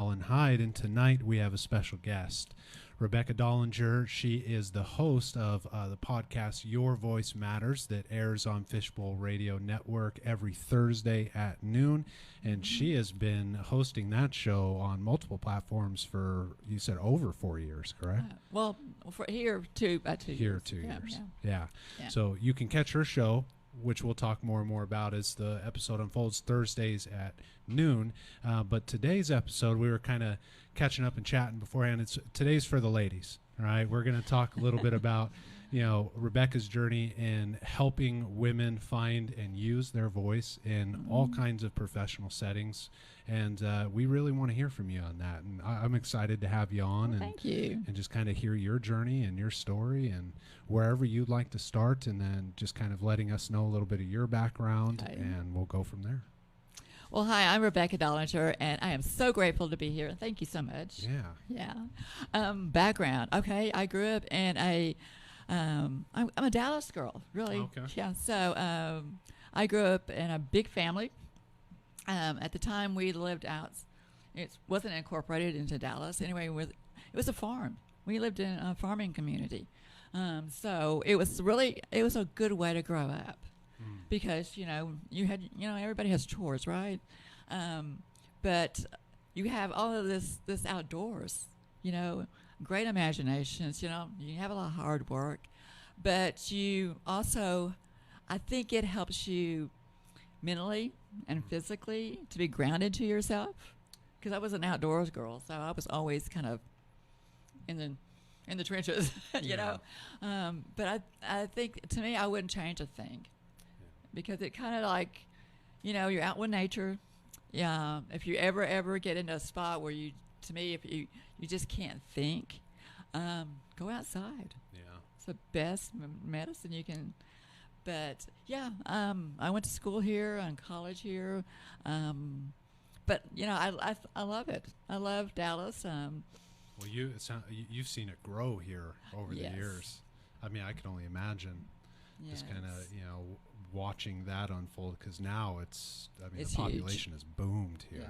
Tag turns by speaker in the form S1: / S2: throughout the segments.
S1: and Hyde, and tonight we have a special guest, Rebecca Dollinger. She is the host of the podcast Your Voice Matters that airs on Fishbowl Radio Network every Thursday at noon, and she has been hosting that show on multiple platforms for, you said, over 4 years, correct?
S2: Well, for here, about 2 years.
S1: Here, 2 years. Yeah.
S2: Yeah.
S1: So you can catch her show, which we'll talk more and more about as the episode unfolds, Thursdays at noon. But today's episode, we were kind of catching up and chatting beforehand. Today's for the ladies, all right? We're going to talk a little bit about, Rebecca's journey in helping women find and use their voice in all kinds of professional settings. And we really want to hear from you on that. And I'm excited to have you on.
S2: Thank you.
S1: And just kind of hear your journey and your story and wherever you'd like to start, and then just kind of letting us know a little bit of your background, and we'll go from there.
S2: Well, hi, I'm Rebecca Dollinger, and I am so grateful to be here. Thank you so much.
S1: Yeah.
S2: Background. Okay, I grew up in I'm a Dallas girl, really.
S1: Okay.
S2: Yeah, so I grew up in a big family. At the time, we lived out. It wasn't incorporated into Dallas. Anyway, it was a farm. We lived in a farming community. So it was a good way to grow up. Because, you had, everybody has chores, right? But you have all of this outdoors, great imaginations, you have a lot of hard work. But you also, I think it helps you mentally and physically to be grounded to yourself. Because I was an outdoors girl, so I was always kind of in the trenches, you know. But I think, to me, I wouldn't change a thing. Because it kind of like, you're out with nature. Yeah. If you ever get into a spot where if you just can't think, go outside. Yeah. It's the best medicine you can. But yeah, I went to school here and college here. But I love it. I love Dallas.
S1: Well, you've seen it grow here over the years. I mean, I can only imagine. Just kind of, watching that unfold, because now it's the population
S2: huge.
S1: has boomed here.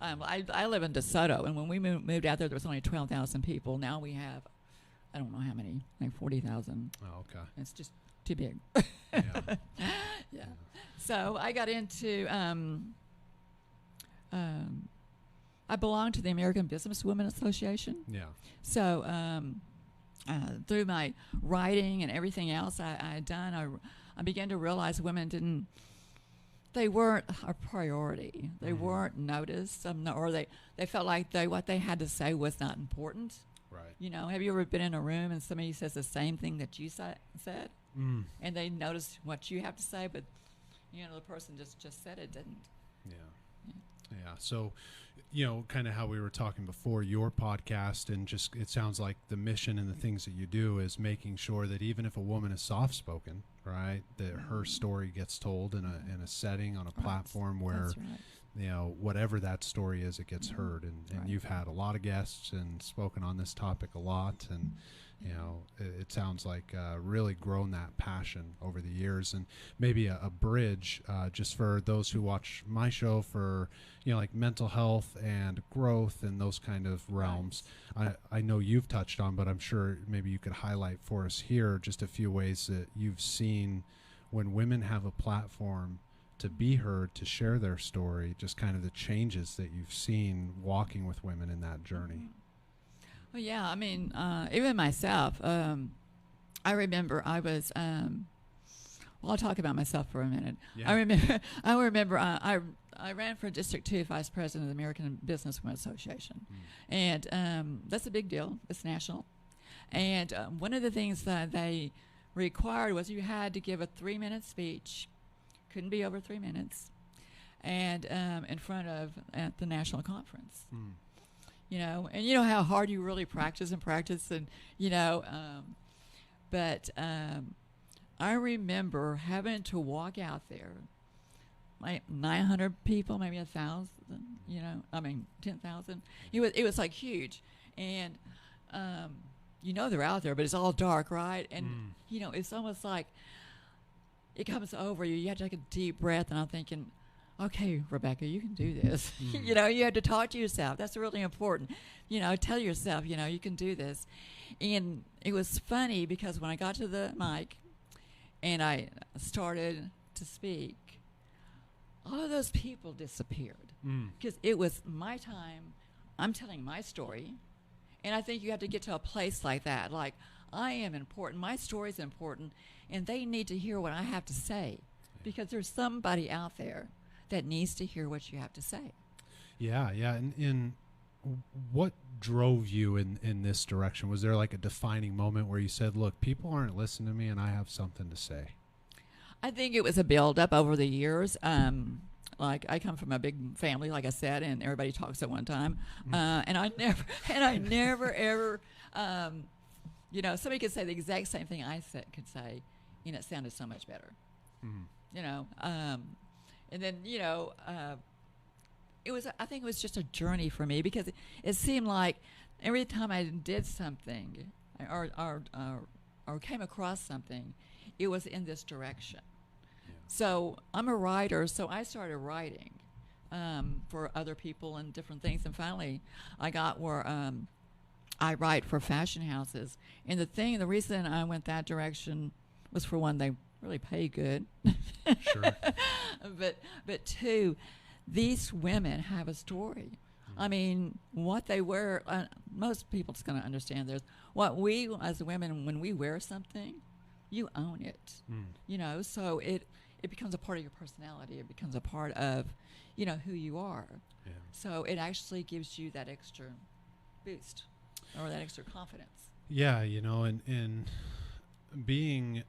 S2: I live in DeSoto, and when we moved out there was only 12,000 people. Now we have, I don't know how many, like 40,000.
S1: Oh, okay.
S2: It's just too big.
S1: Yeah.
S2: So I got into, I belong to the American Businesswomen Association.
S1: Yeah.
S2: So through my writing and everything else I had done, I began to realize women they weren't a priority. They weren't noticed, or they felt like what they had to say was not important.
S1: Right.
S2: Have you ever been in a room and somebody says the same thing that you said, and they notice what you have to say, but the person just said it didn't. Yeah. So, kind of how we were talking before, your podcast, and just it sounds like the mission and the things that you do is making sure that even if a woman is soft-spoken, right, that her story gets told in a setting, on a platform where, whatever that story is, it gets heard. And you've had a lot of guests and spoken on this topic a lot, and it sounds like really grown that passion over the years. And maybe a bridge just for those who watch my show for like mental health and growth and those kind of realms. I know you've touched on, but I'm sure maybe you could highlight for us here just a few ways that you've seen when women have a platform to be heard, to share their story, just kind of the changes that you've seen walking with women in that journey. Well, yeah, I mean, even myself, I remember I was, I'll talk about myself for a minute. Yeah. I remember I ran for District 2 Vice President of the American Businesswomen Association. And that's a big deal. It's national. And one of the things that they required was you had to give a 3-minute speech, couldn't be over 3 minutes, and in front of at the national conference. And you know how hard you really practice, and but I remember having to walk out there, like 900 people, maybe 1,000, 10,000. It was like huge, and they're out there, but it's all dark, right? And it's almost like it comes over you. You have to take a deep breath, and I'm thinking, okay, Rebecca, you can do this. You know, you have to talk to yourself. That's really important. You know, tell yourself, you know, you can do this. And it was funny because when I got to the mic and I started to speak, all of those people disappeared because it was my time. I'm telling my story. And I think you have to get to a place like that. Like, I am important. My story is important. And they need to hear what I have to say because there's somebody out there that needs to hear what you have to say.
S1: Yeah, yeah. And what drove you in this direction? Was there like a defining moment where you said, look, people aren't listening to me and I have something to say?
S2: I think it was a build-up over the years. Like, I come from a big family, like I said, and everybody talks at one time. And I never, ever, you know, somebody could say the exact same thing I could say, and it sounded so much better. You know, and then, you know, I think it was just a journey for me because it seemed like every time I did something or came across something, it was in this direction. Yeah. So I'm a writer, so I started writing for other people and different things. And finally, I got where I write for fashion houses. And the reason I went that direction was, for one, they really pay good.
S1: Sure.
S2: But two, these women have a story. I mean, what they wear, most people's going to understand this. What we, as women, when we wear something, you own it. You know, so it becomes a part of your personality. It becomes a part of, you know, who you are. Yeah. So it actually gives you that extra boost or that extra confidence. Yeah,
S1: you know, and being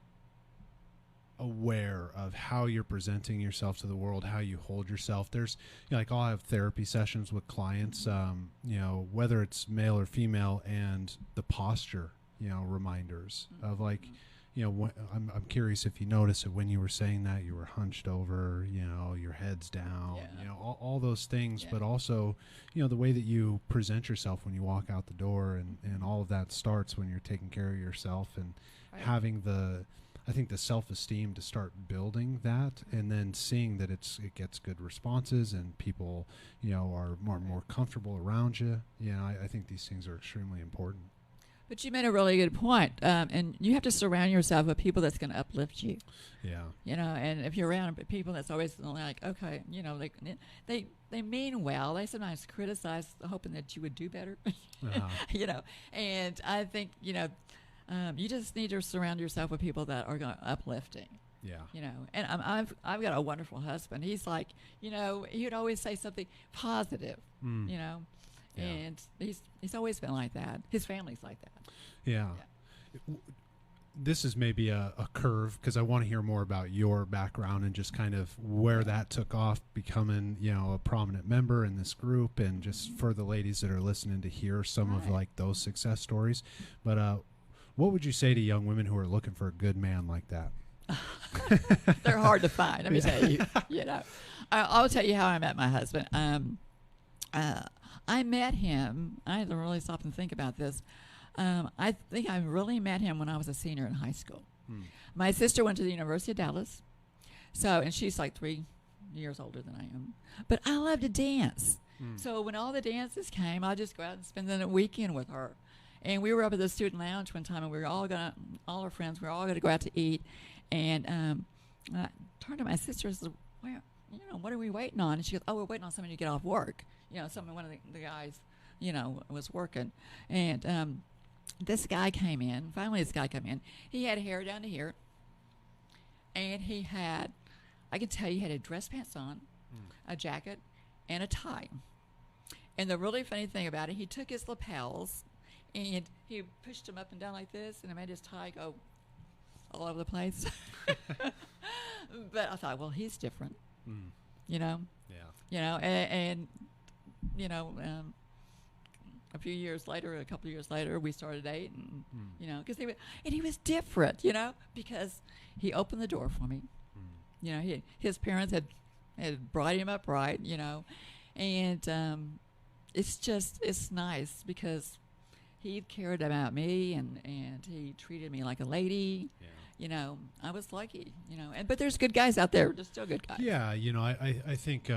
S1: aware of how you're presenting yourself to the world, how you hold yourself. There's, you know, like, I'll have therapy sessions with clients, you know, whether it's male or female, and the posture, you know, reminders of, like, you know, I'm curious if you notice that when you were saying that, you were hunched over, you know, your head's down, you know, all those things, but also, you know, the way that you present yourself when you walk out the door, and all of that starts when you're taking care of yourself and having I think the self-esteem to start building that, and then seeing that it gets good responses and people, you know, are more and more comfortable around you. You know, I think these things are extremely important.
S2: But you made a really good point, and you have to surround yourself with people that's going to uplift you. Yeah. You know, and if you're around people that's always like, okay, you know, like they mean well. They sometimes criticize, hoping that you would do better. You know, and I think, you know, you just need to surround yourself with people that are uplifting. Yeah. You know, and I've got a wonderful husband. He's like, you know, he would always say something positive. You know. Yeah. And he's always been like that. His family's like that.
S1: Yeah. This is maybe a curve, because I want to hear more about your background and just kind of where that took off, becoming, you know, a prominent member in this group, and just for the ladies that are listening to hear some of, like, those success stories. But what would you say to young women who are looking for a good man like that?
S2: They're hard to find, let me tell you. You know, I'll tell you how I met my husband. I met him. I had to really stop and think about this. I think I really met him when I was a senior in high school. My sister went to the University of Dallas, and she's like 3 years older than I am. But I love to dance. So when all the dances came, I'd just go out and spend the weekend with her. And we were up at the student lounge one time, and we were all our friends, we were all going to go out to eat. And I turned to my sister and said, well, you know, what are we waiting on? And she goes, oh, we're waiting on somebody to get off work. You know, one of the guys, you know, was working. And this guy came in. Finally, this guy came in. He had hair down to here. And I can tell you, he had a dress pants on, a jacket, and a tie. And the really funny thing about it, he took his lapels, and he pushed them up and down like this, and it made his tie go all over the place. But I thought, well, he's different. You know? Yeah. You know, and you know, a couple of years later, we started dating, you know, because he was different, you know, because he opened the door for me. You know, his parents had brought him up right, you know, and it's nice because he cared about me, and he treated me like a lady. Yeah. I was lucky, but there's good guys out there. There's still good guys.
S1: Yeah, I think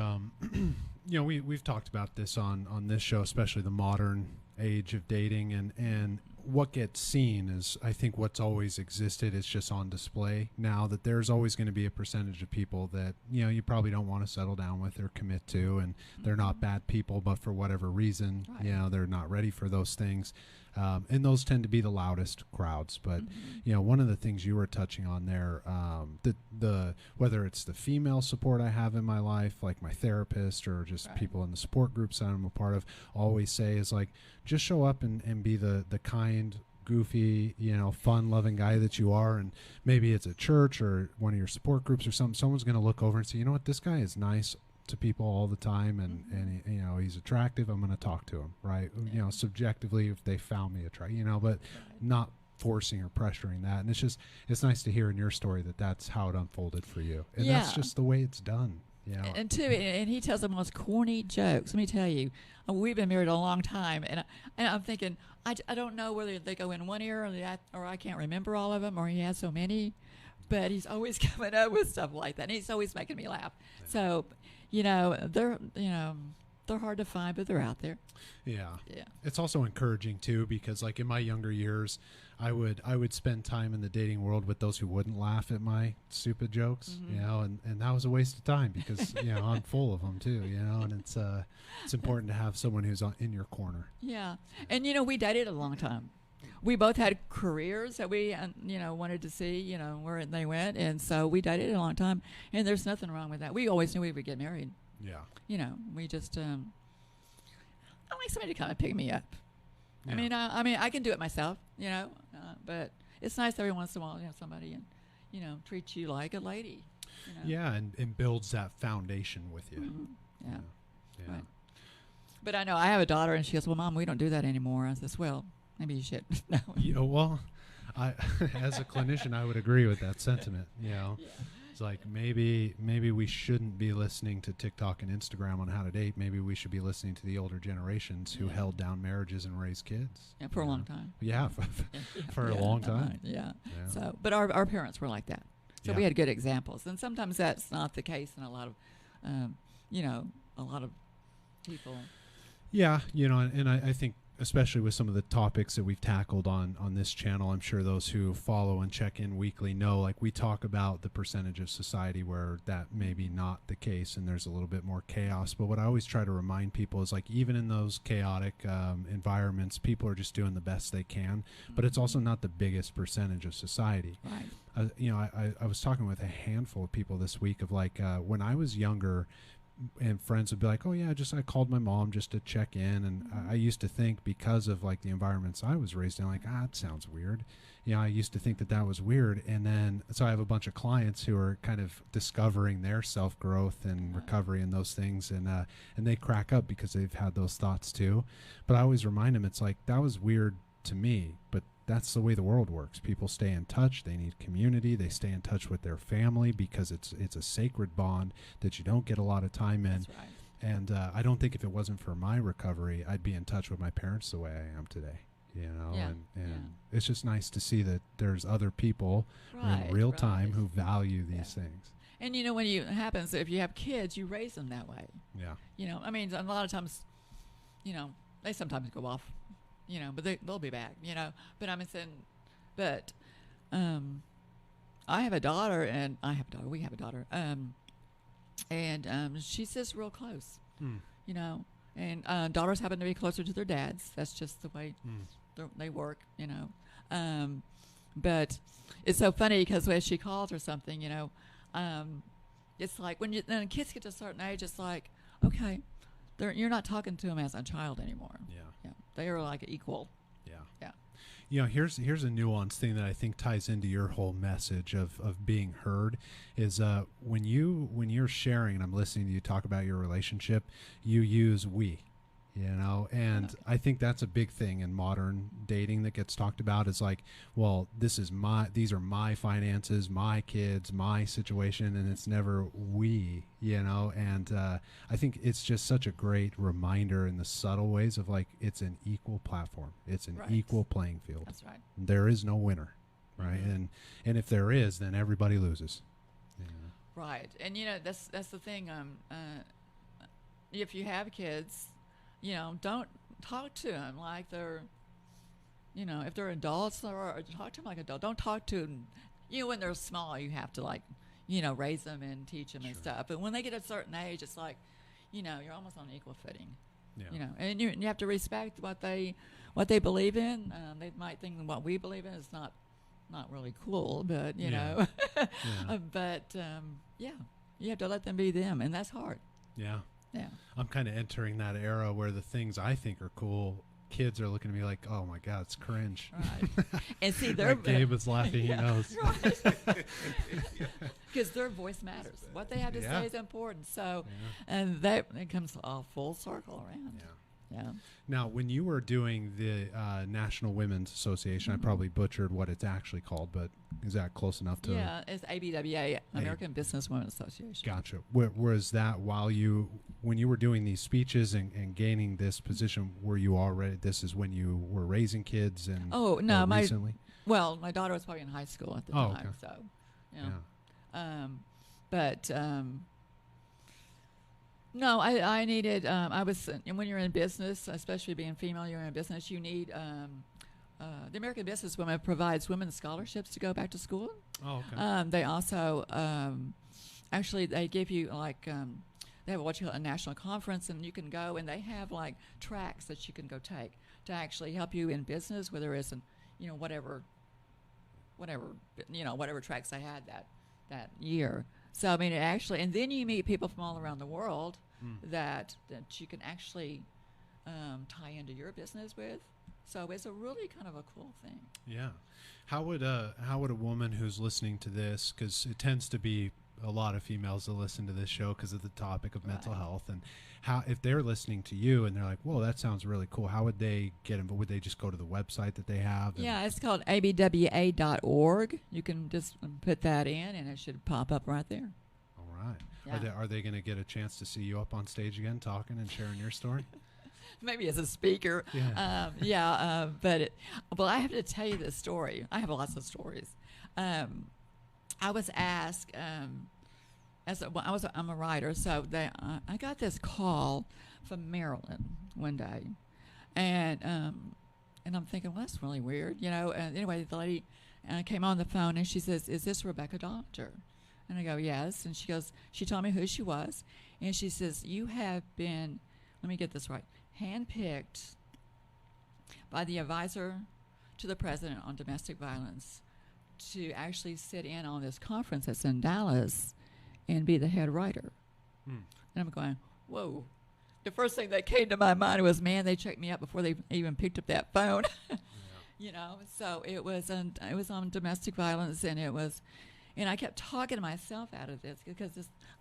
S1: we've talked about this on this show, especially the modern age of dating, and what gets seen is, I think, what's always existed is just on display now, that there's always going to be a percentage of people that you probably don't want to settle down with or commit to, and they're not bad people, but for whatever reason,
S2: right.
S1: They're not ready for those things. And those tend to be the loudest crowds. But, one of the things you were touching on there, the whether it's the female support I have in my life, like my therapist, or just
S2: right.
S1: people in the support groups that I'm a part of, always say is like, just show up and be the kind, goofy, fun-loving guy that you are. And maybe it's at church or one of your support groups or something. Someone's going to look over and say, you know what, this guy is nice to people all the time, and he's attractive. I'm going to talk to him, right?
S2: Yeah.
S1: Subjectively, if they found me attractive, but
S2: right.
S1: not forcing or pressuring that. And it's nice to hear in your story that that's how it unfolded for you, and that's just the way it's done.
S2: And he tells the most corny jokes. Let me tell you, we've been married a long time, and I'm thinking, I don't know whether they go in one ear or I can't remember all of them, or he has so many, but he's always coming up with stuff like that, and he's always making me laugh. Yeah. So, they're hard to find, but they're out there.
S1: Yeah. It's also encouraging too, because like in my younger years, I would spend time in the dating world with those who wouldn't laugh at my stupid jokes, and that was a waste of time, because I'm full of them too, and it's important to have someone who's in your corner.
S2: Yeah, and we dated a long time. We both had careers that we wanted to see where they went, and so we dated a long time, and there's nothing wrong with that. We always knew we would get married.
S1: Yeah.
S2: We just I like somebody to come and pick me up.
S1: Yeah.
S2: I mean, I can do it myself, but it's nice every once in a while, somebody and treat you like a lady.
S1: Yeah, and builds that foundation with you.
S2: Mm-hmm. Yeah.
S1: Right.
S2: But I know I have a daughter, and she goes, "Well, Mom, we don't do that anymore." I says, "Well, maybe you should." No.
S1: Well, as a clinician, I would agree with that sentiment.
S2: Yeah.
S1: It's like maybe we shouldn't be listening to TikTok and Instagram on how to date. Maybe we should be listening to the older generations who held down marriages and raised kids.
S2: Yeah, for a long time.
S1: Yeah, for a long time.
S2: Yeah. So, but our parents were like that. So we had good examples, and sometimes that's not the case in a lot of, a lot of people.
S1: Yeah, and I think, especially with some of the topics that we've tackled on this channel, I'm sure those who follow and check in weekly know, like, we talk about the percentage of society where that may be not the case, and there's a little bit more chaos. But what I always try to remind people is, like, even in those chaotic environments, people are just doing the best they can, but it's also not the biggest percentage of society.
S2: Right.
S1: I was talking with a handful of people this week of, like, when I was younger, and friends would be like, "Oh yeah, I called my mom just to check in," and I used to think, because of like the environments I was raised in, like, it sounds weird. I used to think that was weird, and then so I have a bunch of clients who are kind of discovering their self growth and recovery and those things, and they crack up because they've had those thoughts too. But I always remind them, it's like, that was weird to me, but that's the way the world works. People stay in touch. They need community. They stay in touch with their family, because it's a sacred bond that you don't get a lot of time in.
S2: That's right.
S1: And I don't think if it wasn't for my recovery, I'd be in touch with my parents the way I am today. And it's just nice to see that there's other people in real time who value these things.
S2: And when it happens, if you have kids, you raise them that way.
S1: Yeah.
S2: I mean, a lot of times, they sometimes go off. But they'll be back, But I'm saying, I have a daughter, and we have a daughter, and she's just real close, and daughters happen to be closer to their dads. That's just the way they work, But it's so funny, because when she calls or something, it's like when kids get to a certain age, it's like, okay, you're not talking to them as a child anymore.
S1: Yeah.
S2: They are like equal.
S1: Yeah. Here's a nuanced thing that I think ties into your whole message of being heard, is when you're sharing, and I'm listening to you talk about your relationship, you use we. And I think that's a big thing in modern dating that gets talked about, is like, well, these are my finances, my kids, my situation, and it's never we, and I think it's just such a great reminder in the subtle ways of, like, it's an equal platform. It's an equal playing field.
S2: That's right.
S1: There is no winner. right? And if there is, then everybody loses. Yeah.
S2: Right, and that's the thing. If you have kids, don't talk to them like they're, if they're adults, or talk to them like adults. Don't talk to them. When they're small, you have to raise them and teach them and stuff. But when they get a certain age, it's like, you're almost on equal footing.
S1: Yeah.
S2: And you have to respect what they believe in. They might think what we believe in is not really cool, but
S1: Yeah.
S2: but you have to let them be them, and that's hard.
S1: Yeah.
S2: Yeah.
S1: I'm kind of entering that era where the things I think are cool, kids are looking at me like, oh my God, it's cringe.
S2: Right. And see, they're
S1: Gabe is laughing. He knows.
S2: Right. Because their voice matters. What they have to say is important. So, and it comes all full circle around. Yeah.
S1: Now, when you were doing the National Women's Association, I probably butchered what it's actually called, but is that close enough to?
S2: Yeah, it's ABWA, American Business Women Association.
S1: Gotcha. Was that when you were doing these speeches and gaining this position, were you already? This is when you were raising kids and?
S2: Oh no,
S1: recently.
S2: My daughter was probably in high school at the time,
S1: okay.
S2: so no, I needed. I was when you're in business, especially being female, you're in business. You need the American Business Women provides women scholarships to go back to school.
S1: Oh, okay.
S2: They also actually they give you they have what you call a national conference, and you can go, and they have tracks that you can go take to actually help you in business, whether it's whatever tracks they had that year. So I mean, it actually, and then you meet people from all around the world that you can actually tie into your business with. So it's a really kind of a cool thing.
S1: Yeah. How would a woman who's listening to this, because it tends to be a lot of females that listen to this show because of the topic of mental health, and how, if they're listening to you and they're like, whoa, that sounds really cool, how would they get involved? Would they just go to the website that they have?
S2: Yeah, it's called abwa.org. You can just put that in and it should pop up right there.
S1: All right.
S2: Yeah.
S1: Are they going to get a chance to see you up on stage again talking and sharing your story?
S2: Maybe as a speaker.
S1: Yeah.
S2: But I have to tell you this story. I have lots of stories. I was asked, I'm a writer, so I got this call from Maryland one day, and I'm thinking, well, that's really weird, And anyway, the lady came on the phone and she says, "Is this Rebecca Dollinger?" And I go, "Yes." And she told me who she was, and she says, "You have been, let me get this right, handpicked by the advisor to the president on domestic violence to actually sit in on this conference that's in Dallas and be the head writer." And I'm going, whoa. The first thing that came to my mind was, man, they checked me out before they even picked up that phone. So it was on domestic violence, and I kept talking myself out of this because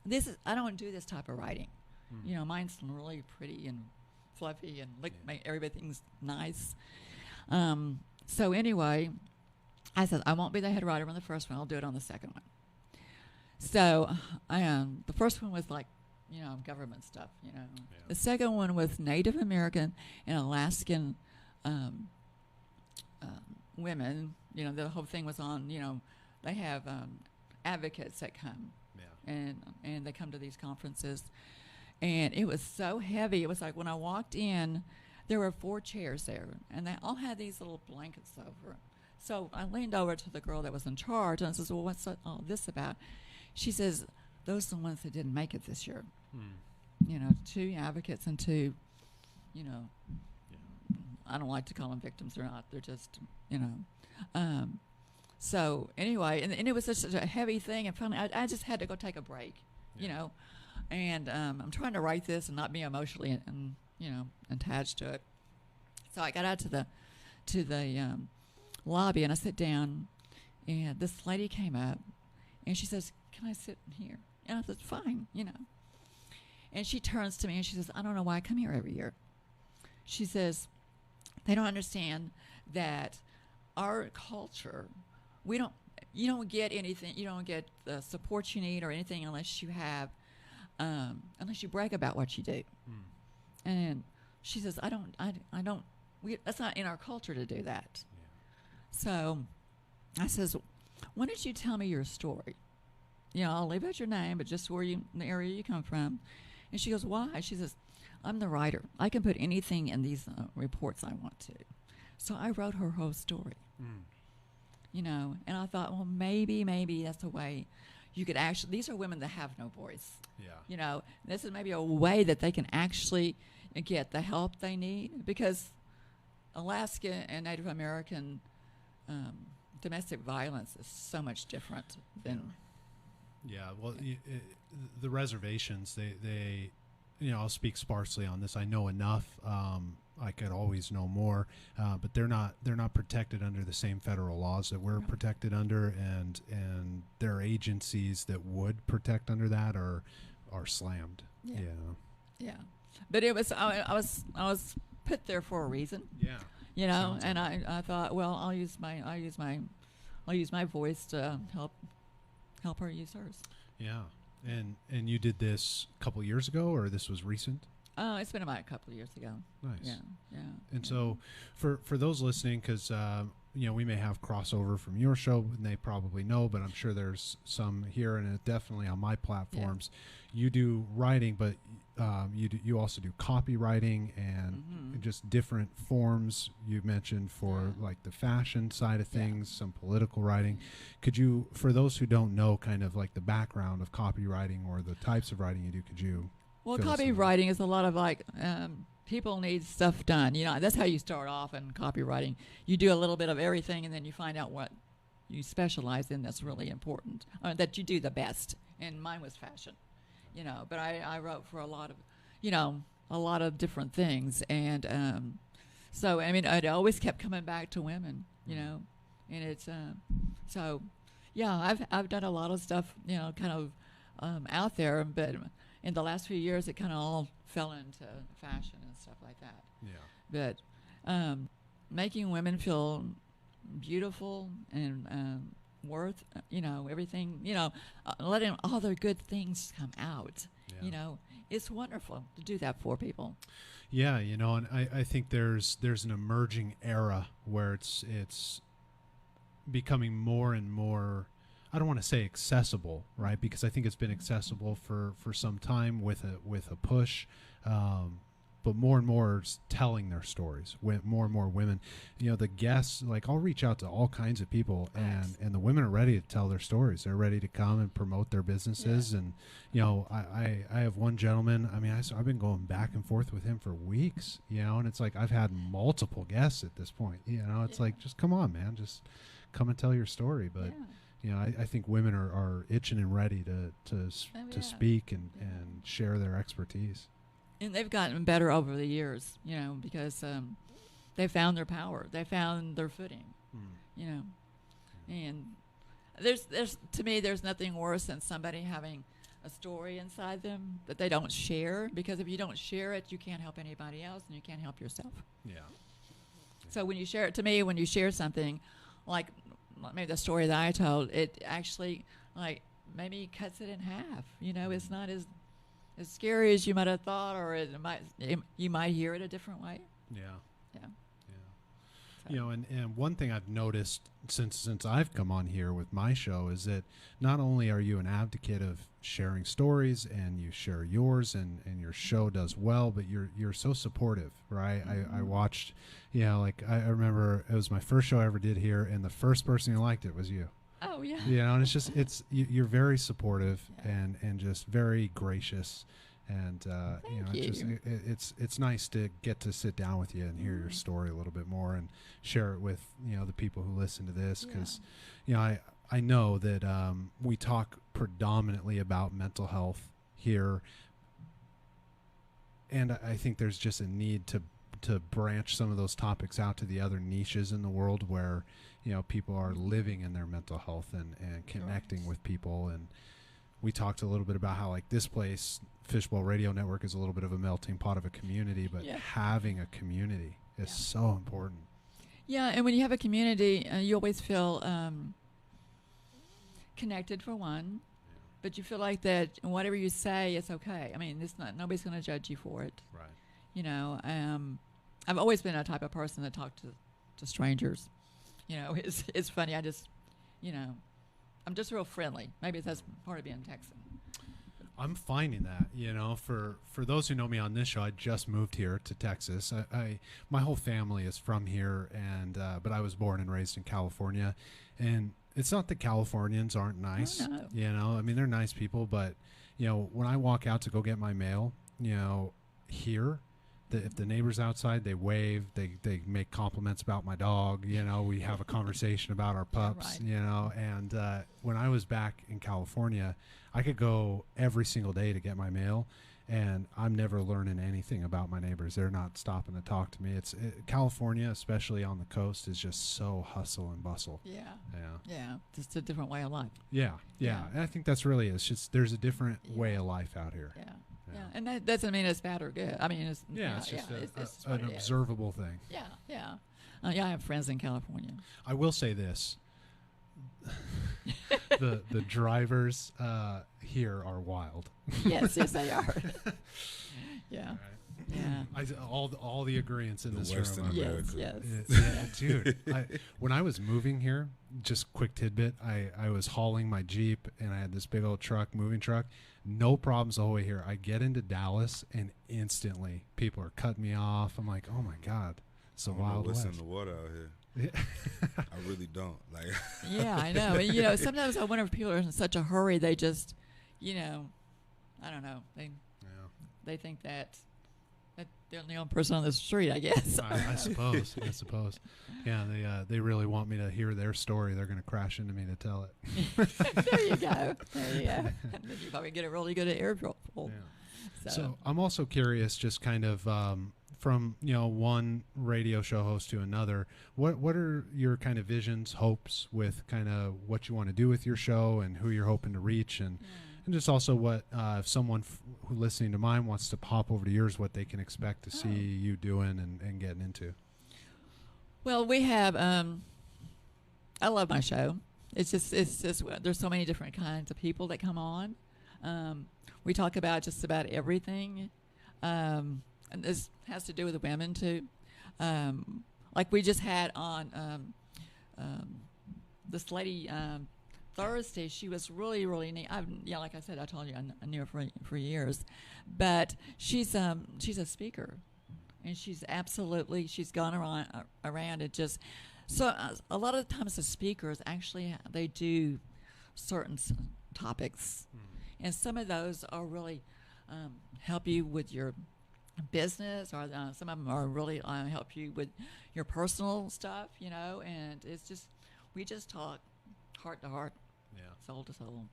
S2: this is, I don't do this type of writing. Mine's really pretty and fluffy and everything's nice. So anyway, I said, I won't be the head writer on the first one. I'll do it on the second one. So the first one was government stuff, Yeah. The second one was Native American and Alaskan women. The whole thing was on, they have advocates that come. Yeah. And they come to these conferences. And it was so heavy. It was like when I walked in, there were 4 chairs there, and they all had these little blankets over. So I leaned over to the girl that was in charge, and I says, well, what's all this about? She says, those are the ones that didn't make it this year. 2 advocates and 2, I don't like to call them victims or not. They're just, So anyway, and it was just such a heavy thing. And finally, I just had to go take a break, And I'm trying to write this and not be emotionally, attached to it. So I got out to the lobby, and I sat down, and this lady came up, and she says, "Can I sit here?" And I said, "Fine," And she turns to me and she says, "I don't know why I come here every year." She says, "They don't understand that our culture, you don't get anything, you don't get the support you need or anything unless you have, unless you brag about what you do." And she says, that's not in our culture to do that. Yeah. So I says, why don't you tell me your story? I'll leave out your name, but just where the area you come from. And she goes, why? She says, I'm the writer. I can put anything in these reports I want to. So I wrote her whole story. And I thought, well, maybe that's a way you could actually, these are women that have no voice.
S1: Yeah.
S2: This is maybe a way that they can actually get the help they need, because Alaska and Native American domestic violence is so much different than...
S1: Yeah, well, the reservations, they I'll speak sparsely on this. I know enough. I could always know more, but they're not protected under the same federal laws that we're protected under, and their agencies that would protect under that are slammed.
S2: Yeah. But it was I was put there for a reason.
S1: Yeah.
S2: And I thought, well, I'll use my voice to help her use hers.
S1: Yeah. And you did this a couple years ago, or this was recent?
S2: It's been about a couple of years ago.
S1: Nice.
S2: Yeah.
S1: And so for those listening, because we may have crossover from your show, and they probably know, but I'm sure there's some here, and definitely on my platforms. You do writing, but you also do copywriting and just different forms you mentioned for like the fashion side of things, some political writing. Could you, for those who don't know kind of like the background of copywriting or the types of writing you do, could you?
S2: Well, copywriting is a lot of like people need stuff done. That's how you start off in copywriting. You do a little bit of everything, and then you find out what you specialize in that's really important, that you do the best. And mine was fashion, But I wrote for a lot of different things, and so I mean, it always kept coming back to women, and it's so yeah. I've done a lot of stuff, kind of out there, but in the last few years, it kind of all fell into fashion and stuff like that.
S1: Yeah.
S2: But making women feel beautiful and worth, everything, letting all their good things come out, it's wonderful to do that for people.
S1: Yeah, and I think there's an emerging era where it's becoming more and more, I don't want to say accessible, right? Because I think it's been accessible for some time with a push, but more and more is telling their stories. More and more women, the guests, like I'll reach out to all kinds of people, and the women are ready to tell their stories. They're ready to come and promote their businesses. And I have one gentleman. I mean, I've been going back and forth with him for weeks. And it's like I've had multiple guests at this point. It's like, just come on, man, just come and tell your story. But I think women are itching and ready to speak and share their expertise.
S2: And they've gotten better over the years, because they found their power. They found their footing, And to me, there's nothing worse than somebody having a story inside them that they don't share, because if you don't share it, you can't help anybody else, and you can't help yourself.
S1: Yeah.
S2: So when you share it, to me, when you share something, like maybe the story that I told, it actually like maybe cuts it in half. It's not as scary as you might have thought, or you might hear it a different way.
S1: Yeah.
S2: So.
S1: And one thing I've noticed since I've come on here with my show is that not only are you an advocate of sharing stories, and you share yours, and your show does well, but you're so supportive, right? I watched, like I remember it was my first show I ever did here, and the first person who liked it was you.
S2: Oh yeah.
S1: And it's you're very supportive and just very gracious, and it's nice to get to sit down with you and hear your story a little bit more and share it with the people who listen to this, because I know that we talk predominantly about mental health here, and I think there's just a need to branch some of those topics out to the other niches in the world where people are living in their mental health and connecting with people. And we talked a little bit about how like this place, Fishbowl Radio Network, is a little bit of a melting pot of a community, but having a community is so important.
S2: Yeah, and when you have a community, you always feel connected, for one, but you feel like that whatever you say, it's okay. I mean, nobody's going to judge you for it.
S1: Right.
S2: I've always been a type of person that talked to strangers. It's funny. I just I'm just real friendly. Maybe that's part of being Texan.
S1: I'm finding that, for those who know me on this show, I just moved here to Texas. My whole family is from here, and but I was born and raised in California, and it's not that Californians aren't nice.
S2: Oh, no.
S1: I mean, they're nice people, but when I walk out to go get my mail, here, if the neighbor's outside, they wave, they make compliments about my dog, we have a conversation about our pups,
S2: right.
S1: And when I was back in California, I could go every single day to get my mail, and I'm never learning anything about my neighbors. They're not stopping to talk to me. California, especially on the coast, is just so hustle and bustle.
S2: Yeah. Just a different way of life.
S1: Yeah. And I think that's really it. It's just there's a different way of life out here.
S2: Yeah. And that doesn't mean it's bad or good. I mean, it's
S1: it's just
S2: it's
S1: an observable thing.
S2: Yeah. I have friends in California.
S1: I will say this: the drivers here are wild.
S2: Yes, they are. Yeah.
S1: Right.
S2: Yeah.
S1: All the agreeants in
S3: the
S1: this
S3: Western
S1: room.
S3: America.
S2: Yes.
S1: Dude. When I was moving here, just quick tidbit, I was hauling my Jeep, and I had this big old moving truck. No problems the whole way here. I get into Dallas, and instantly people are cutting me off. I'm like, oh my God, it's a wild west.
S3: What's in the water out here? I really don't.
S2: Yeah, I know. And, sometimes I wonder if people are in such a hurry. They just, I don't know. They think that they're the only person on the street, I guess.
S1: I suppose. Yeah, they really want me to hear their story. They're going to crash into me to tell it.
S2: There you go. And then you probably get a really good airdrop.
S1: Yeah. So I'm also curious, just kind of from one radio show host to another. What are your kind of visions, hopes with kind of what you want to do with your show and who you're hoping to reach, and just also what if someone who listening to mine wants to pop over to yours, what they can expect to see you doing and getting into.
S2: Well, we have. I love my show. It's just there's so many different kinds of people that come on. We talk about just about everything, and this has to do with the women too. Like we just had on this lady. Thursday, she was really, really neat. Like I said, I told you I knew her for years, but she's a speaker, and she's gone around and just so a lot of times the speakers actually they do certain topics, and some of those are really help you with your business, or some of them are really help you with your personal stuff, and it's just we just talk heart to heart. Soul to soul.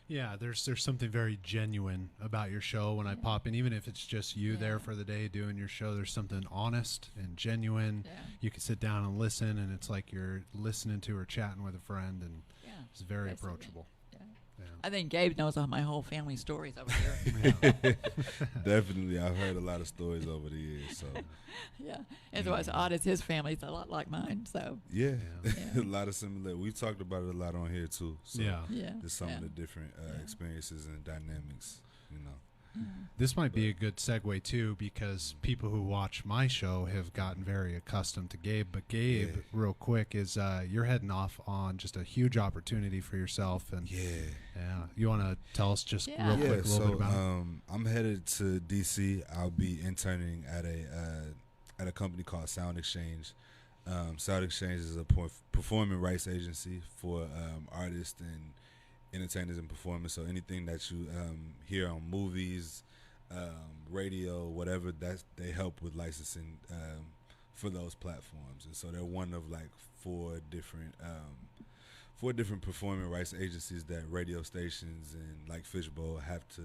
S2: Yeah,
S1: there's something very genuine about your show when I pop in, even if it's just you there for the day doing your show. There's something honest and genuine. You can sit down and listen, and it's like you're listening to or chatting with a friend, and it's very approachable.
S2: I think Gabe knows all my whole family stories over here.
S3: Definitely. I've heard a lot of stories over the years. So.
S2: And so as odd as his family's a lot like mine. So
S3: a lot of similar. We've talked about it a lot on here too. So there's some of the different experiences and dynamics,
S1: This might be a good segue too, because people who watch my show have gotten very accustomed to Gabe. But Gabe, real quick, is you're heading off on just a huge opportunity for yourself. And you want to tell us just real quick a little bit about it?
S3: I'm headed to DC. I'll be interning at a company called Sound Exchange. Sound Exchange is a performing rights agency for artists and entertainers and performers. So anything that you hear on movies, radio, whatever, they help with licensing for those platforms. And so they're one of like four different performing rights agencies that radio stations and like Fishbowl have to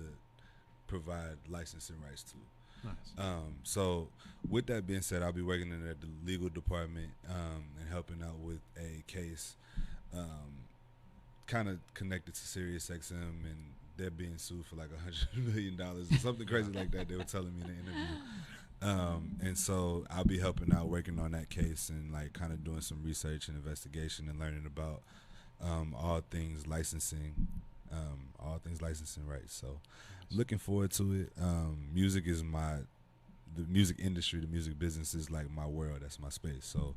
S3: provide licensing rights to.
S1: Nice.
S3: So with that being said, I'll be working in the legal department and helping out with a case kind of connected to Sirius XM, and they're being sued for like $100 million or something crazy like that. They were telling me in the interview. And so I'll be helping out working on that case and like kind of doing some research and investigation and learning about all things licensing rights. So looking forward to it. Music is the music industry, the music business is like my world. That's my space. So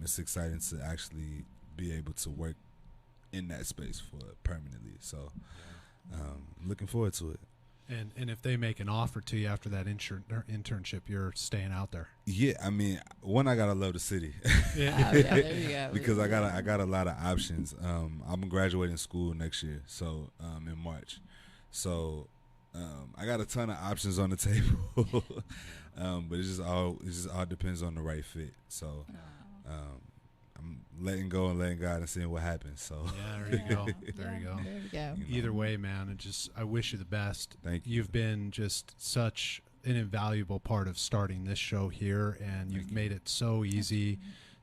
S3: it's exciting to actually be able to work in that space for permanently. So looking forward to it.
S1: And if they make an offer to you after that internship, you're staying out there.
S3: Yeah, I mean, one, I gotta love the city.
S2: Yeah, there you go.
S3: Because I got a lot of options. I'm graduating school next year, so in March. So I got a ton of options on the table. But it just all depends on the right fit. So I'm letting go and letting God and seeing what happens. So
S1: yeah, there you go. There you go.
S2: There you go.
S1: Either way, man, I wish you the best.
S3: Thank you.
S1: You've been just such an invaluable part of starting this show here, and you've made it so easy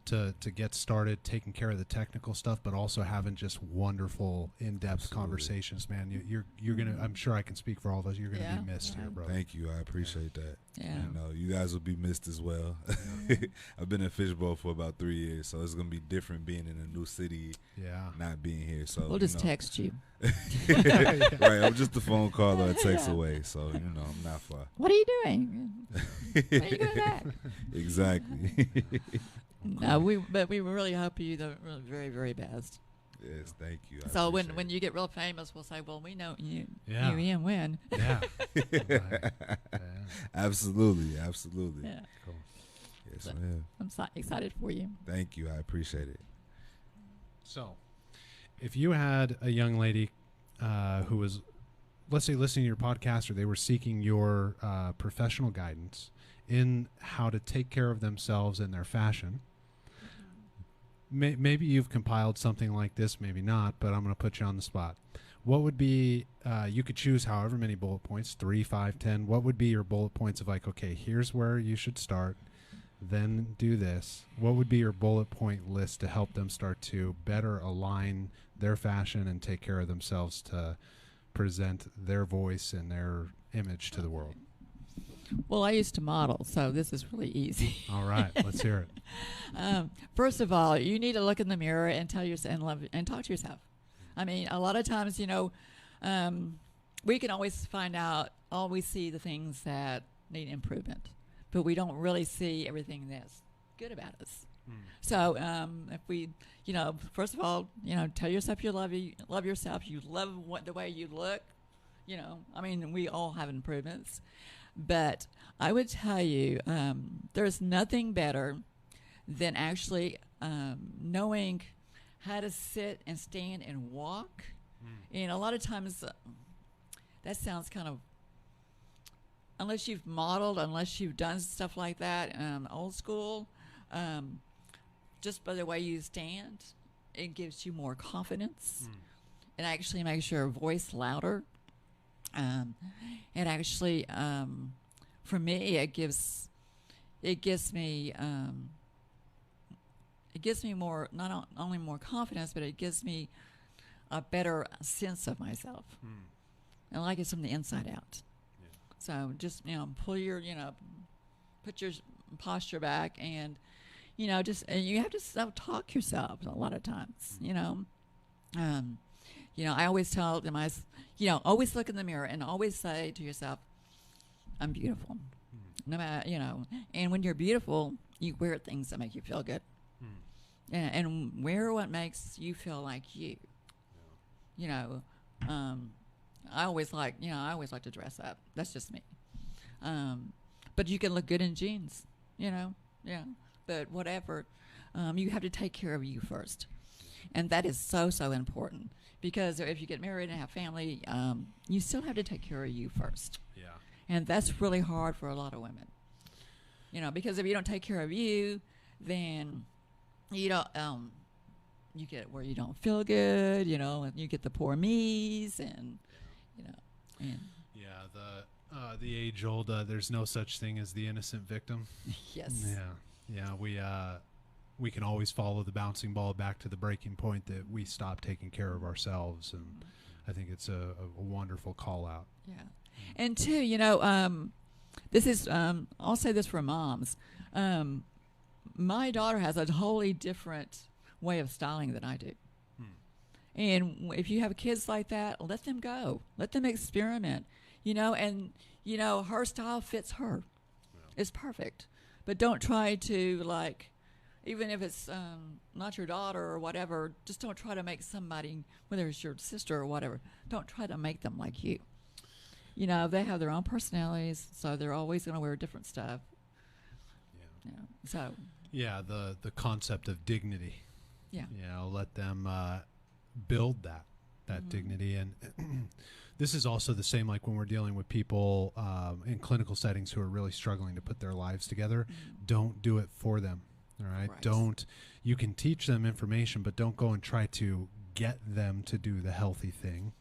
S1: to get started, taking care of the technical stuff, but also having just wonderful, in-depth conversations, man. You're gonna. I'm sure I can speak for all of us. You're gonna be missed here, bro.
S3: Thank you. I appreciate that.
S2: Yeah.
S3: And you guys will be missed as well. I've been in Fishbowl for about 3 years, so it's gonna be different being in a new city.
S1: Yeah.
S3: Not being here. So
S2: We'll just text you.
S3: Right. I'm just a phone call or a text away. So I'm not far.
S2: What are you doing? What are you good at?
S3: Exactly.
S2: No, but we really hope you the very, very best.
S3: Yes, thank you.
S2: So when you get real famous, we'll say, well, we know you.
S1: Yeah.
S2: You and when.
S1: Yeah. Right. Yeah.
S3: Absolutely.
S2: Yeah.
S1: Cool.
S3: Yes,
S2: So-
S3: ma'am.
S2: I'm excited for you.
S3: Thank you. I appreciate it.
S1: So, if you had a young lady who was, let's say, listening to your podcast, or they were seeking your professional guidance in how to take care of themselves and their fashion, maybe you've compiled something like this, maybe not, but I'm going to put you on the spot. What would be, you could choose however many bullet points, 3, 5, 10. What would be your bullet points of like, okay, here's where you should start, then do this. What would be your bullet point list to help them start to better align their fashion and take care of themselves to present their voice and their image to the world?
S2: Well, I used to model, so this is really easy.
S1: All right, let's hear it.
S2: First of all, you need to look in the mirror and tell yourself and talk to yourself. I mean, a lot of times, we can always always see the things that need improvement, but we don't really see everything that's good about us. So if we, first of all, tell yourself you love yourself, you love the way you look. I mean, we all have improvements. But I would tell you, there's nothing better than actually knowing how to sit and stand and walk. And a lot of times that sounds kind of, unless you've modeled, unless you've done stuff like that, old school, just by the way you stand, it gives you more confidence. It actually makes your voice louder. It actually, for me, it gives me more, not only more confidence, but it gives me a better sense of myself. And I like it from the inside out. Yeah. So just, put your posture back and, and you have to self-talk yourself a lot of times, I always tell them, always look in the mirror and always say to yourself, I'm beautiful. No matter, and when you're beautiful, you wear things that make you feel good. And wear what makes you feel like you. I always like to dress up. That's just me. But you can look good in jeans, yeah. But whatever, you have to take care of you first. And that is so, so important. Because if you get married and have family, you still have to take care of you first. Yeah. And that's really hard for a lot of women. Because if you don't take care of you, then you don't, you get where you don't feel good, and you get the poor me's and,
S1: Yeah, the age-old, there's no such thing as the innocent victim.
S2: Yes.
S1: Yeah, we can always follow the bouncing ball back to the breaking point that we stop taking care of ourselves, and I think it's a wonderful call out.
S2: Yeah, and two, this is I'll say this for moms. My daughter has a totally different way of styling than I do, and if you have kids like that, let them go, let them experiment, and her style fits her. Yeah. It's perfect, but don't try to even if it's not your daughter or whatever, just don't try to make somebody, whether it's your sister or whatever, don't try to make them like you. You know, they have their own personalities, so they're always going to wear different stuff.
S1: Yeah.
S2: You know, so.
S1: Yeah, the concept of dignity.
S2: Yeah.
S1: You know, let them build that dignity. And this is also the same like when we're dealing with people in clinical settings who are really struggling to put their lives together. Don't do it for them. All right? Don't. You can teach them information, but don't go and try to get them to do the healthy thing.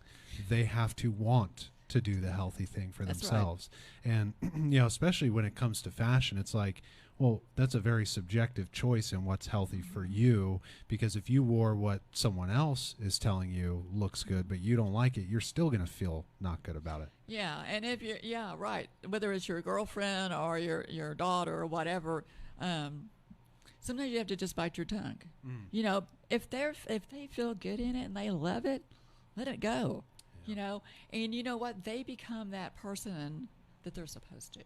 S1: They have to want to do the healthy thing for themselves. And, you know, especially when it comes to fashion, it's like, well, that's a very subjective choice in what's healthy for you, because if you wore what someone else is telling you looks good, but you don't like it, you're still going to feel not good about it.
S2: Yeah, and if you're, yeah, right, whether it's your girlfriend or your daughter or whatever, sometimes you have to just bite your tongue. You know, if they feel good in it and they love it, let it go. You know, and you know what? They become that person that they're supposed to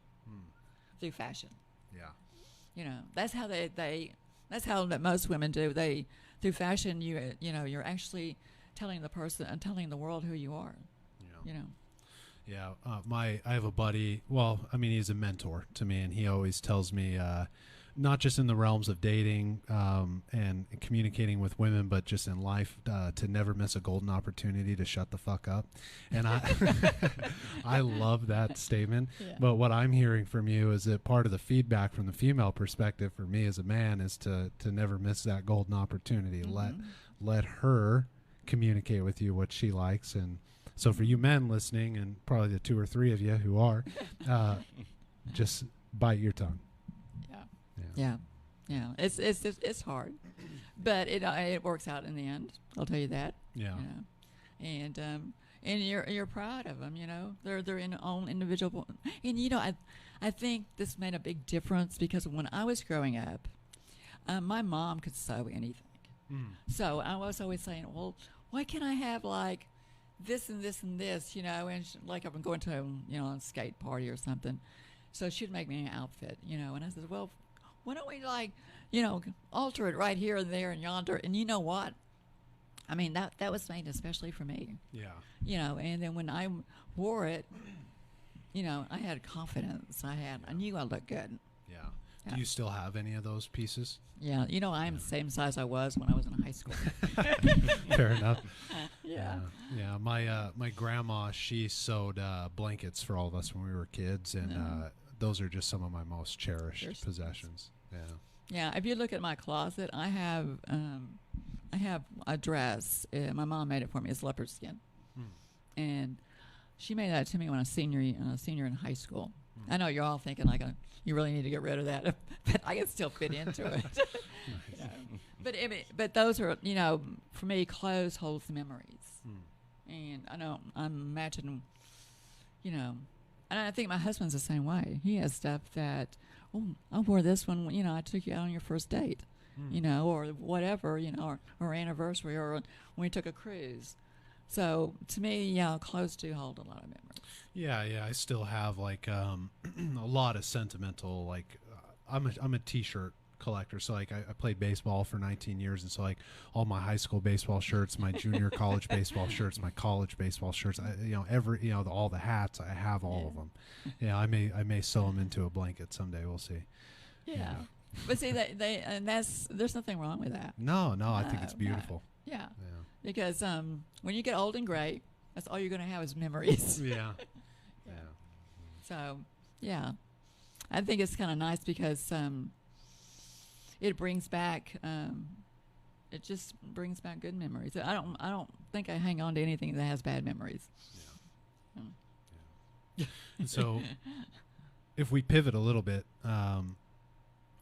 S2: through fashion.
S1: Yeah.
S2: You know, that's how that's how that most women do. They, through fashion, you know, you're actually telling the person and telling the world who you are. Yeah. You know.
S1: Yeah. I have a buddy. Well, I mean, he's a mentor to me, and he always tells me, not just in the realms of dating and communicating with women, but just in life, to never miss a golden opportunity to shut the fuck up. And I love that statement. Yeah. But what I'm hearing from you is that part of the feedback from the female perspective for me as a man is to never miss that golden opportunity. Let her communicate with you what she likes. And so for you men listening, and probably the 2 or 3 of you who are, just bite your tongue.
S2: Yeah. It's hard, but it works out in the end. I'll tell you that.
S1: Yeah.
S2: You know? And you're proud of them. You know, they're in own individual. And you know, I think this made a big difference because when I was growing up, my mom could sew anything. So I was always saying, well, why can't I have like this and this and this? You know, and like I'm going to a skate party or something. So she'd make me an outfit. You know, and I said, well, why don't we alter it right here and there and yonder? And you know what? I mean, that was made especially for me. Yeah. You know, and then when I wore it, you know, I had confidence. I knew I looked good.
S1: Yeah. Do you still have any of those pieces?
S2: Yeah. You know, I'm the same size I was when I was in high school.
S1: Fair enough.
S2: Yeah.
S1: Yeah. My grandma, she sewed blankets for all of us when we were kids, and those are just some of my most cherished possessions. Yeah.
S2: Yeah. If you look at my closet, I have a dress. My mom made it for me. It's leopard skin, and she made that to me when I was a senior in high school. I know you're all thinking like, you really need to get rid of that, but I can still fit into it. Yeah. But those are, you know, for me, clothes holds memories, and I imagine, you know. And I think my husband's the same way. He has stuff that, I wore this one, you know, I took you out on your first date, you know, or whatever, you know, or anniversary, or when we took a cruise. So to me, yeah, clothes do hold a lot of memories.
S1: Yeah. I still have like a lot of sentimental, like I'm a T-shirt collector. So like I played baseball for 19 years, and so like all my high school baseball shirts, my junior college baseball shirts, my college baseball shirts, all the hats, I have all of them. Yeah, I may sew them into a blanket someday. We'll see.
S2: Yeah. But see, there's nothing wrong with that.
S1: No, I think it's beautiful.
S2: No. Yeah. Because when you get old and gray, that's all you're going to have is memories.
S1: Yeah.
S2: So, yeah, I think it's kind of nice because it brings back. It just brings back good memories. I don't think I hang on to anything that has bad memories.
S1: Yeah. So, if we pivot a little bit,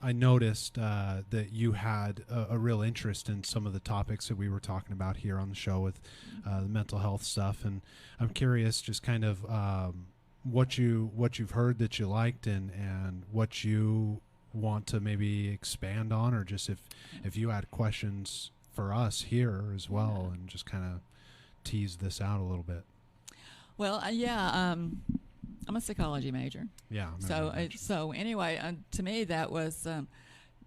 S1: I noticed that you had a real interest in some of the topics that we were talking about here on the show with the mental health stuff, and I'm curious, just kind of what you've heard that you liked, and what you want to maybe expand on, or just if you had questions for us here as well, and just kind of tease this out a little bit.
S2: Well, I'm a psychology major.
S1: Yeah.
S2: So anyway, to me that was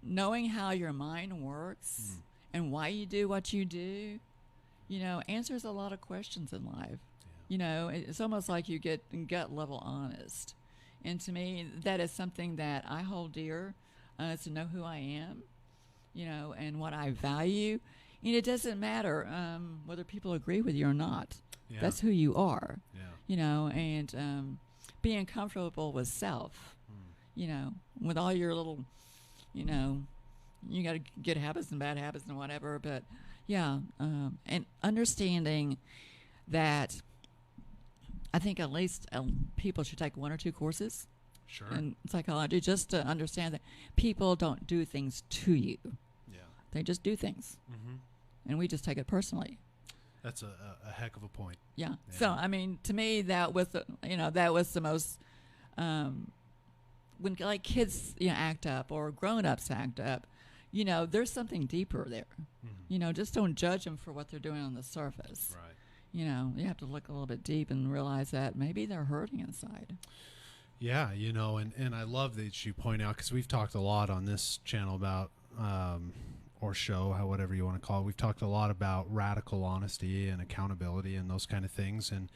S2: knowing how your mind works and why you do what you do, answers a lot of questions in life. It's almost like you get gut level honest. And to me, that is something that I hold dear, to know who I am, and what I value. And it doesn't matter whether people agree with you or not. Yeah. That's who you are. Yeah. And being comfortable with self, with all your little, you got good habits and bad habits and whatever. But, yeah, and understanding that I think at least people should take 1 or 2 courses in psychology just to understand that people don't do things to you. Yeah. They just do things. Mm-hmm. And we just take it personally.
S1: That's a heck of a point.
S2: Yeah. So, I mean, to me, that was the most, when like kids act up or grown-ups act up, there's something deeper there. Mm-hmm. Just don't judge them for what they're doing on the surface. Right. You have to look a little bit deep and realize that maybe they're hurting inside.
S1: Yeah, and I love that you point out, because we've talked a lot on this channel about, or show, whatever you want to call it, we've talked a lot about radical honesty and accountability and those kind of things. And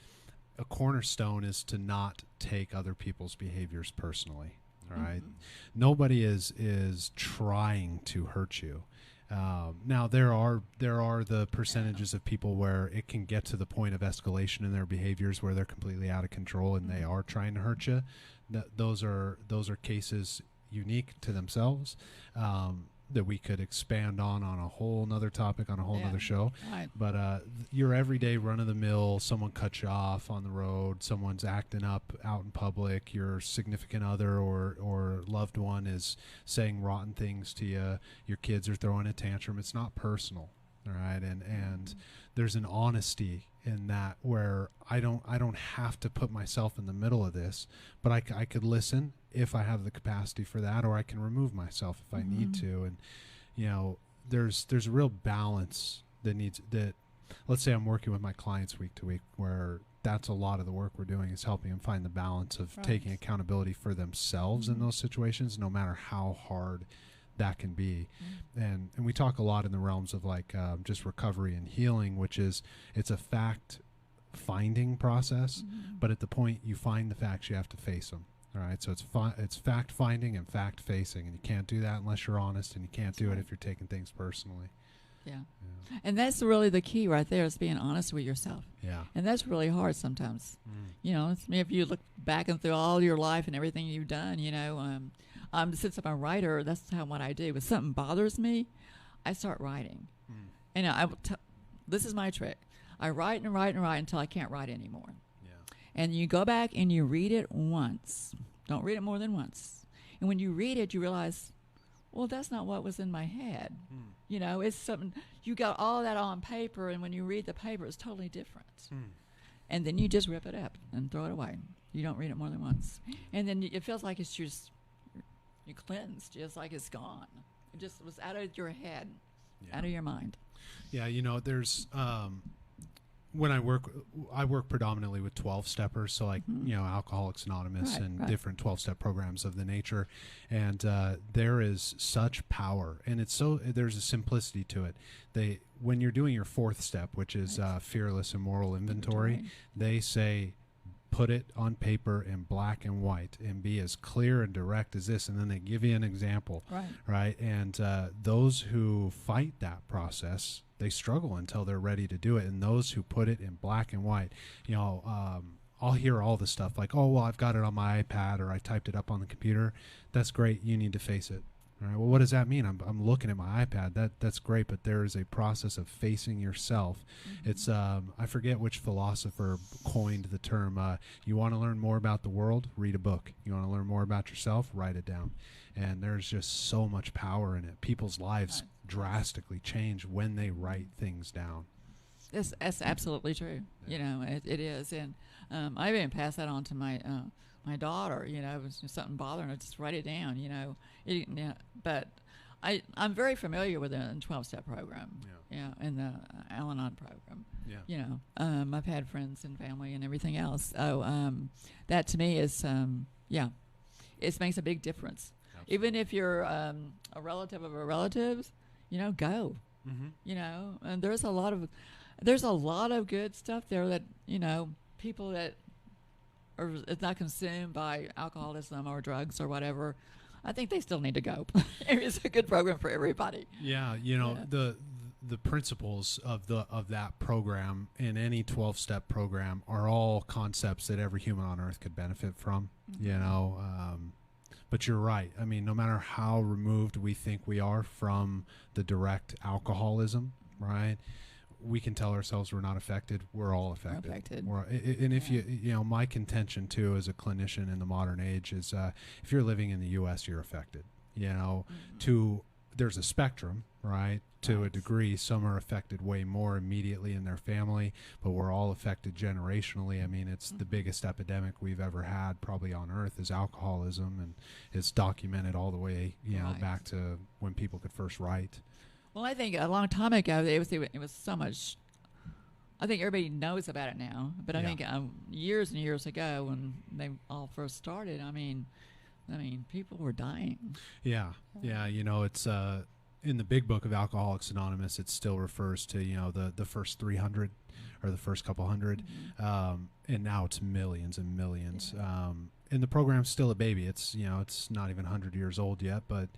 S1: a cornerstone is to not take other people's behaviors personally, right? Mm-hmm. Nobody is trying to hurt you. Now there are the percentages of people where it can get to the point of escalation in their behaviors where they're completely out of control and they are trying to hurt you. Those are cases unique to themselves, that we could expand on a whole nother topic on a whole nother show. Right. But your everyday run-of-the-mill, someone cuts you off on the road, someone's acting up out in public, your significant other or loved one is saying rotten things to you, your kids are throwing a tantrum. It's not personal, all right? And there's an honesty in that where I don't have to put myself in the middle of this, but I could listen if I have the capacity for that, or I can remove myself if I need to. And there's a real balance that let's say I'm working with my clients week to week, where that's a lot of the work we're doing, is helping them find the balance of taking accountability for themselves in those situations, no matter how hard that can be. And we talk a lot in the realms of like just recovery and healing, which is, it's a fact finding process, but at the point you find the facts, you have to face them. All right, so it's fact finding and fact facing, and you can't do that unless you're honest, and you can't do it if you're taking things personally.
S2: Yeah. And that's really the key right there, is being honest with yourself. Yeah. And that's really hard sometimes. If you look back and through all your life and everything you've done, since I'm a writer, that's what I do. If something bothers me, I start writing. And this is my trick. I write and write and write until I can't write anymore. And you go back and you read it once. Don't read it more than once. And when you read it, you realize, well, that's not what was in my head. It's something, you got all that on paper, and when you read the paper, it's totally different. And then you just rip it up and throw it away. You don't read it more than once. And then it feels like it's just, you cleansed, just like it's gone. It just was out of your head, out of your mind.
S1: Yeah, there's... when I work predominantly with 12-steppers, so like, Alcoholics Anonymous and different 12-step programs of the nature. And there is such power, and there's a simplicity to it. When you're doing your 4th step, which is fearless and moral inventory, they say, put it on paper in black and white and be as clear and direct as this. And then they give you an example, right? And those who fight that process, they struggle until they're ready to do it. And those who put it in black and white, I'll hear all the stuff like, oh, well, I've got it on my iPad, or I typed it up on the computer. That's great. You need to face it. All right. Well, what does that mean? I'm looking at my iPad. That's great, but there is a process of facing yourself. It's I forget which philosopher coined the term. You want to learn more about the world? Read a book. You want to learn more about yourself? Write it down. And there's just so much power in it. People's lives drastically change when they write things down.
S2: That's absolutely true. It is, and I even pass that on to my daughter. If it's something bothering her, just write it down. But I'm very familiar with the 12-step program. And the Al-Anon program. I've had friends and family and everything else. So that to me is it makes a big difference. Even if you're a relative of a relative, go. And there's a lot of good stuff there that people that are not consumed by alcoholism or drugs or whatever. I think they still need to go. It's a good program for everybody.
S1: Yeah, the principles of that program in any 12-step program are all concepts that every human on earth could benefit from. But you're right. I mean, no matter how removed we think we are from the direct alcoholism, right? We can tell ourselves we're not affected. We're all affected. And if my contention too as a clinician in the modern age is if you're living in the U.S., you're affected. There's a spectrum, right? To a degree, some are affected way more immediately in their family, but we're all affected generationally. I mean, it's the biggest epidemic we've ever had probably on earth is alcoholism, and it's documented all the way, back to when people could first write.
S2: Well, I think a long time ago, it was so much. I think everybody knows about it now, but I think years and years ago when they all first started, I mean, people were dying. Yeah.
S1: It's in the big book of Alcoholics Anonymous, it still refers to the first 300 or the first couple hundred, and now it's millions and millions. And the program's still a baby. It's it's not even 100 years old yet, but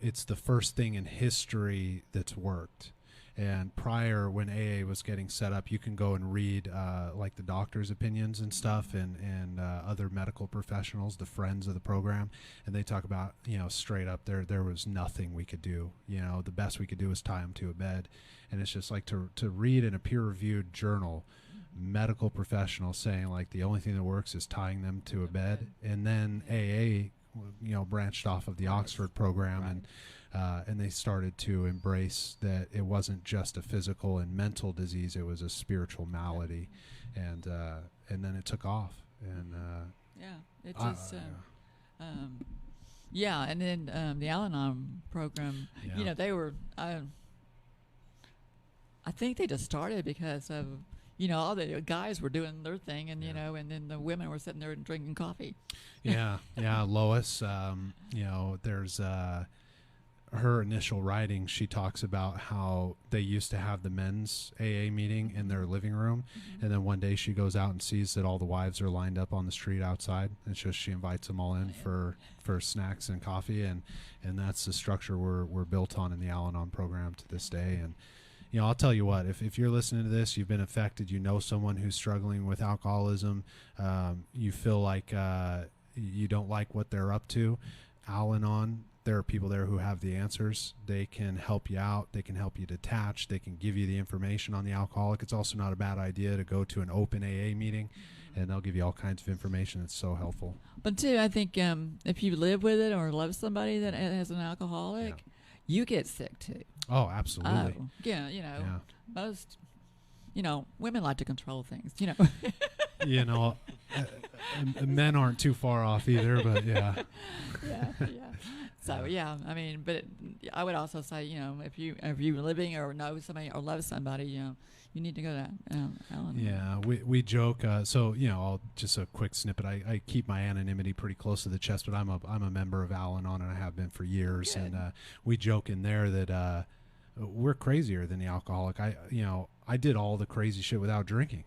S1: it's the first thing in history that's worked. And prior, when AA was getting set up, you can go and read like the doctor's opinions and stuff, and other medical professionals, the friends of the program, and they talk about straight up there was nothing we could do. The best we could do was tie them to a bed, and it's just like to read in a peer-reviewed journal, medical professionals saying like the only thing that works is tying them to a bed, and then AA branched off of the Oxford program, and they started to embrace that it wasn't just a physical and mental disease; it was a spiritual malady, and then it took off. And
S2: it just and then the Al-Anon program, they were. I think they just started because of all the guys were doing their thing, and and then the women were sitting there and drinking coffee.
S1: Lois, there's her initial writing, she talks about how they used to have the men's AA meeting in their living room, and then one day she goes out and sees that all the wives are lined up on the street outside, and she invites them all in for snacks and coffee, and that's the structure we're built on in the Al-Anon program to this day. And I'll tell you what, if you're listening to this, you've been affected, someone who's struggling with alcoholism, you feel like you don't like what they're up to, Al-Anon, there are people there who have the answers. They can help you out. They can help you detach. They can give you the information on the alcoholic. It's also not a bad idea to go to an open AA meeting, and they'll give you all kinds of information that's so helpful.
S2: But too, I think if you live with it or love somebody that has an alcoholic, you get sick too.
S1: Oh, absolutely.
S2: Most, women like to control things,
S1: Men aren't too far off either, but yeah.
S2: So but I would also say, if you're living or know somebody or love somebody, you need to go to Al-Anon.
S1: Yeah, we joke. So I'll just a quick snippet. I keep my anonymity pretty close to the chest, but I'm a member of Al-Anon, and I have been for years. Good. And we joke in there that we're crazier than the alcoholic. I did all the crazy shit without drinking.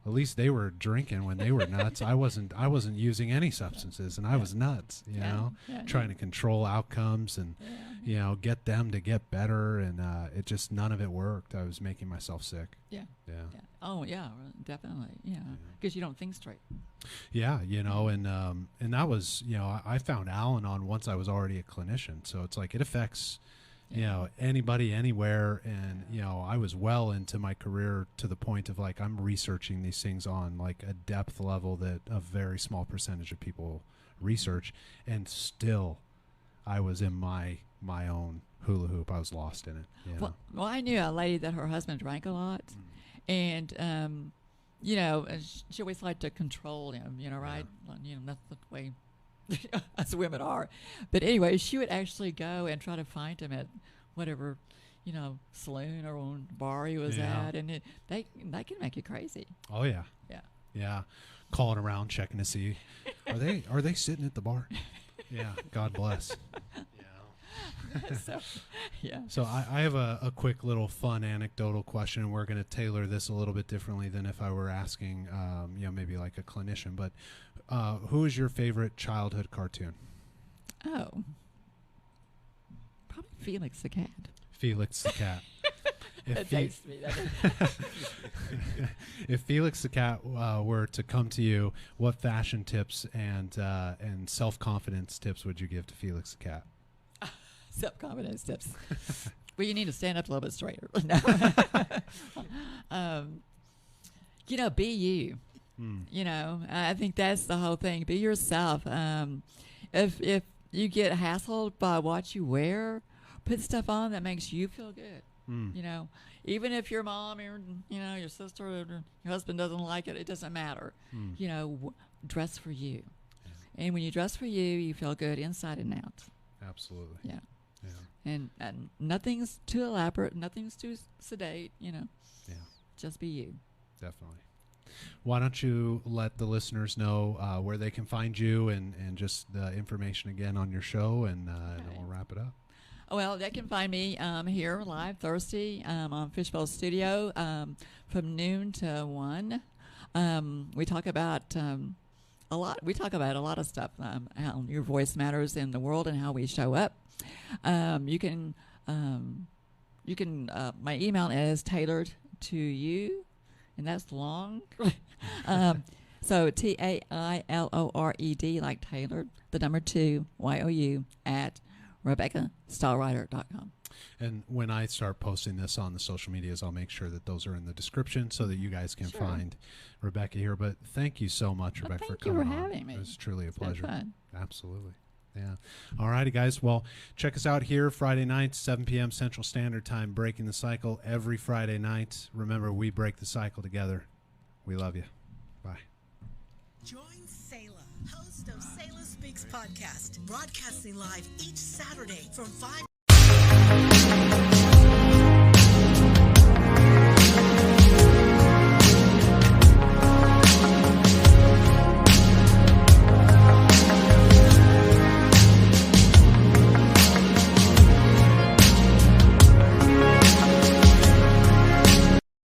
S1: At least they were drinking when they were nuts. I wasn't using any substances, and I was nuts, trying to control outcomes and, get them to get better. And it just, none of it worked. I was making myself sick. Yeah.
S2: Oh, yeah, definitely. Yeah. Because you don't think straight.
S1: Yeah. And that was, I found Al-Anon once I was already a clinician. So it's like, it affects anybody, anywhere. And, I was well into my career to the point of like, I'm researching these things on like a depth level that a very small percentage of people research. And still I was in my own hula hoop. I was lost in it.
S2: Well, I knew a lady that her husband drank a lot, and, she always liked to control him, right? That's the way us women are. But anyway, she would actually go and try to find him at whatever, saloon or bar he was at, and they can make you crazy.
S1: Oh yeah. Yeah. Calling around, checking to see, are they sitting at the bar? Yeah, God bless.
S2: So, yeah.
S1: So I have a quick little fun anecdotal question, and we're going to tailor this a little bit differently than if I were asking, maybe like a clinician. But who is your favorite childhood cartoon?
S2: Oh, probably Felix the cat.
S1: Felix the cat.
S2: That takes me.
S1: If Felix the cat were to come to you, what fashion tips and self-confidence tips would you give to Felix the cat?
S2: Self-confidence tips. Well, you need to stand up a little bit straighter. Be you. I think that's the whole thing. Be yourself. If you get hassled by what you wear, put stuff on that makes you feel good. Even if your mom or your sister or your husband doesn't like it, it doesn't matter. Dress for you. And when you dress for you, you feel good inside and out.
S1: Absolutely.
S2: Yeah. And nothing's too elaborate, nothing's too sedate, Yeah. Just be you.
S1: Definitely. Why don't you let the listeners know where they can find you and just the information again on your show, and then we'll wrap it up.
S2: Well, they can find me here live Thursday on Fishbowl Studio from noon to 1. We talk about a lot. We talk about a lot of stuff. How your voice matters in the world and how we show up. You can. My email is tailored to you, and that's long. So TAILORED, like tailored, the number 2 YOU at RebeccaStylewriter.com.
S1: And when I start posting this on the social medias, I'll make sure that those are in the description so that you guys can find Rebecca here. But thank you so much, Rebecca, for coming on.
S2: Thank you for having me.
S1: It was truly a pleasure.
S2: Fun.
S1: Absolutely. Yeah. All righty, guys. Well, check us out here Friday nights, 7 p.m. Central Standard Time, Breaking the Cycle every Friday night. Remember, we break the cycle together. We love you. Bye.
S4: Join Selah, host of Selah Speaks podcast, broadcasting live each Saturday from 5